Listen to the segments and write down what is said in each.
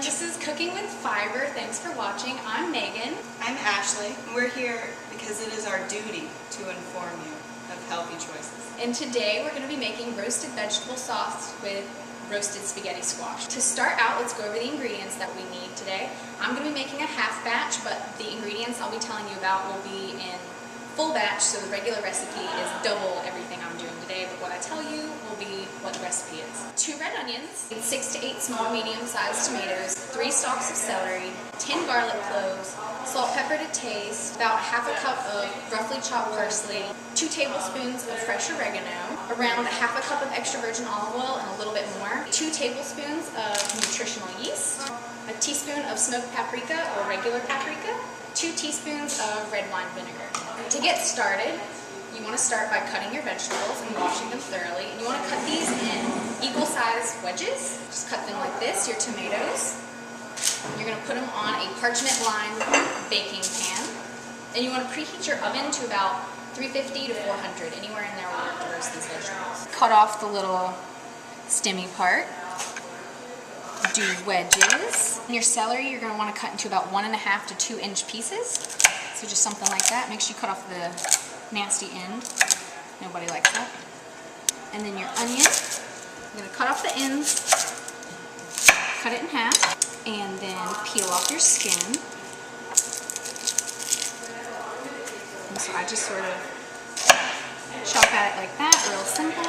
This is Cooking with Fiber. Thanks for watching. I'm Megan. I'm Ashley. We're here because it is our duty to inform you of healthy choices. And today we're going to be making roasted vegetable sauce with roasted spaghetti squash. To start out, let's go over the ingredients that we need today. I'm going to be making a half batch, but the ingredients I'll be telling you about will be in full batch, so the regular recipe is double everything I'm doing today, but what I tell you will be what the recipe is. 2 red onions, 6 to 8 small medium-sized tomatoes, 3 stalks of celery, 10 garlic cloves, salt, pepper to taste, about half a cup of roughly chopped parsley, 2 tablespoons of fresh oregano, around a half a cup of extra virgin olive oil and a little bit more, 2 tablespoons of nutritional yeast, a teaspoon of smoked paprika or regular paprika, 2 teaspoons of red wine vinegar. To get started, you want to start by cutting your vegetables and washing them thoroughly. And you want to cut these in equal size wedges. Just cut them like this, your tomatoes. You're going to put them on a parchment lined baking pan. And you want to preheat your oven to about 350 to 400, anywhere in there where to roast these vegetables. Cut off the little stemmy part. Do wedges. And your celery you're going to want to cut into about 1.5 to 2 inch pieces. So just something like that. Make sure you cut off the nasty end. Nobody likes that. And then your onion, you're going to cut off the ends, cut it in half, and then peel off your skin. And so I just sort of chop at it like that, real simple,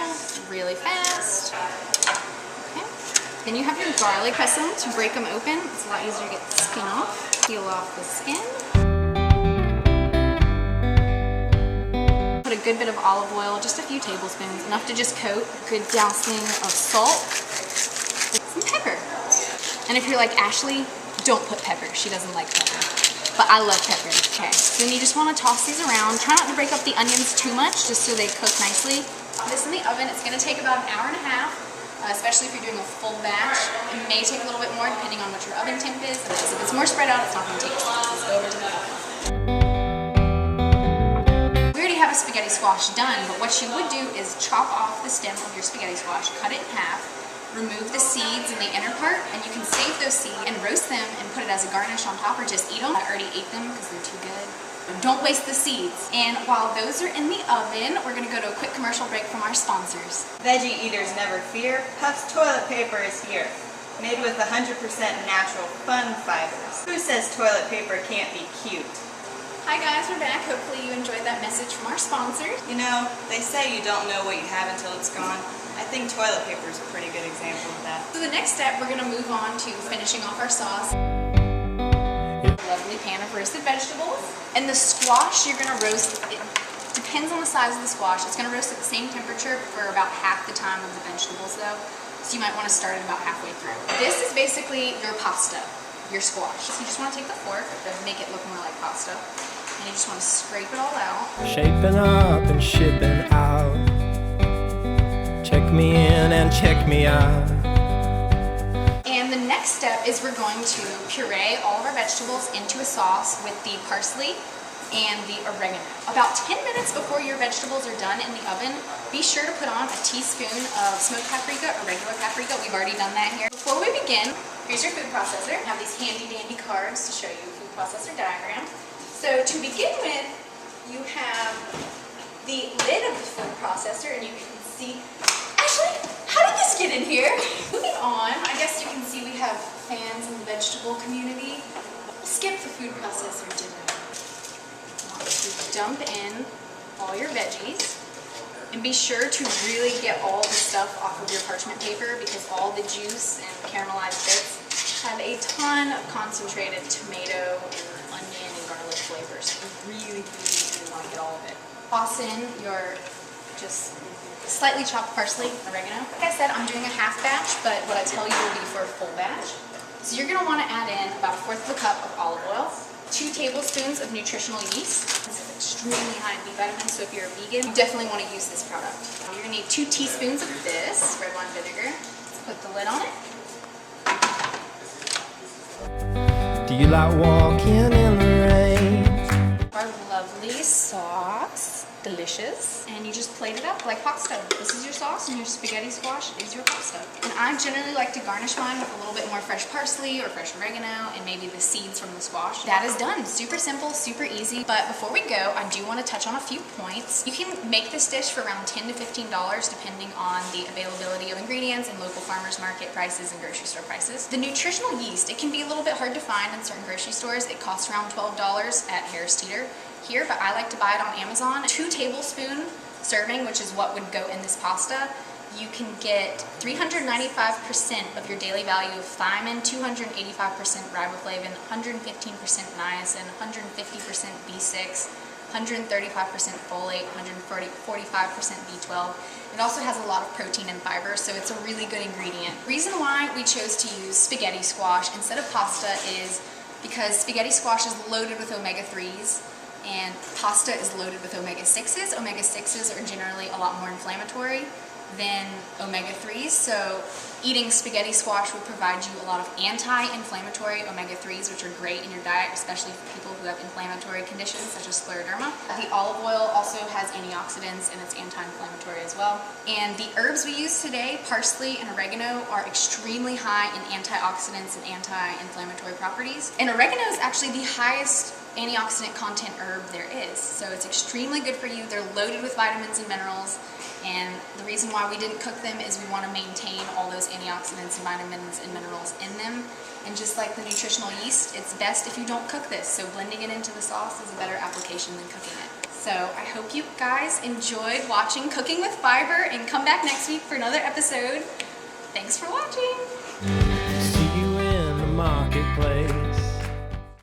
really fast. Okay. Then you have your garlic. Press them to break them open. It's a lot easier to get the skin off. Peel off the skin. Put a good bit of olive oil, just a few tablespoons, enough to just coat. Good dousing of salt, some pepper. And if you're like Ashley, don't put pepper. She doesn't like pepper, but I love pepper. Okay, so then you just want to toss these around. Try not to break up the onions too much, just so they cook nicely. Put this in the oven. It's going to take about 1.5 hours, especially if you're doing a full batch. It may take a little bit more depending on what your oven temp is. If it's more spread out, it's not going to take as long. Let's go over to the oven. Have a spaghetti squash done, but what you would do is chop off the stem of your spaghetti squash, cut it in half, remove the seeds in the inner part, and you can save those seeds and roast them and put it as a garnish on top, or just eat them. I already ate them because they're too good. Don't waste the seeds. And while those are in the oven, we're going to go to a quick commercial break from our sponsors. Veggie eaters never fear. Puff's toilet paper is here. Made with 100% natural fun fibers. Who says toilet paper can't be cute? Hi guys, we're back. Hopefully you enjoyed that message from our sponsors. You know, they say you don't know what you have until it's gone. I think toilet paper is a pretty good example of that. So the next step, we're going to move on to finishing off our sauce. Lovely pan of roasted vegetables. And the squash you're going to roast, it depends on the size of the squash. It's going to roast at the same temperature for about half the time of the vegetables though. So you might want to start it about halfway through. This is basically your pasta, your squash. So you just want to take the fork to make it look more like pasta. And you just want to scrape it all out. Shaping up and shipping out. Check me in and check me out. And the next step is we're going to puree all of our vegetables into a sauce with the parsley and the oregano. About 10 minutes before your vegetables are done in the oven, be sure to put on a teaspoon of smoked paprika or regular paprika. We've already done that here. Before we begin, here's your food processor. I have these handy dandy cards to show you a food processor diagram. So to begin with, you have the lid of the food processor, and you can see, Ashley, how did this get in here? Moving on, I guess you can see we have fans in the vegetable community. We'll skip the food processor dinner. Dump in all your veggies, and be sure to really get all the stuff off of your parchment paper because all the juice and caramelized bits have a ton of concentrated tomato and onion and garlic flavors. So you really want to get all of it. Toss in your just slightly chopped parsley, oregano. Like I said, I'm doing a half batch, but what I tell you will be for a full batch. So you're going to want to add in about 1/4 of a cup of olive oil, 2 tablespoons of nutritional yeast. This is extremely high in B vitamins, so if you're a vegan, you definitely want to use this product. You're going to need 2 teaspoons of this red wine vinegar. Let's put the lid on it. Do you like walking in the rain? Our lovely sauce. delicious. And you just plate it up like pasta. This is your sauce and your spaghetti squash is your pasta. And I generally like to garnish mine with a little bit more fresh parsley or fresh oregano and maybe the seeds from the squash. That is done. Super simple, super easy. But before we go, I do want to touch on a few points. You can make this dish for around $10 to $15 depending on the availability of ingredients and local farmers market prices and grocery store prices. The nutritional yeast, it can be a little bit hard to find in certain grocery stores. It costs around $12 at Harris Teeter here, but I like to buy it on Amazon. 2 tablespoon serving, which is what would go in this pasta. You can get 395% of your daily value of thiamine, 285% riboflavin, 115% niacin, 150% B6, 135% folate, 145% B12. It also has a lot of protein and fiber, so it's a really good ingredient. The reason why we chose to use spaghetti squash instead of pasta is because spaghetti squash is loaded with omega-3s and pasta is loaded with omega-6s. Omega-6s are generally a lot more inflammatory than omega-3s, so eating spaghetti squash will provide you a lot of anti-inflammatory omega-3s, which are great in your diet, especially for people who have inflammatory conditions such as scleroderma. The olive oil also has antioxidants and it's anti-inflammatory as well. And the herbs we use today, parsley and oregano, are extremely high in antioxidants and anti-inflammatory properties. And oregano is actually the highest antioxidant content herb there is, so it's extremely good for you. They're loaded with vitamins and minerals, and the reason why we didn't cook them is we want to maintain all those antioxidants and vitamins and minerals in them. And just like the nutritional yeast, it's best if you don't cook this, so blending it into the sauce is a better application than cooking it. So I hope you guys enjoyed watching Cooking with Fiber, and come back next week for another episode. Thanks for watching! See you in the marketplace.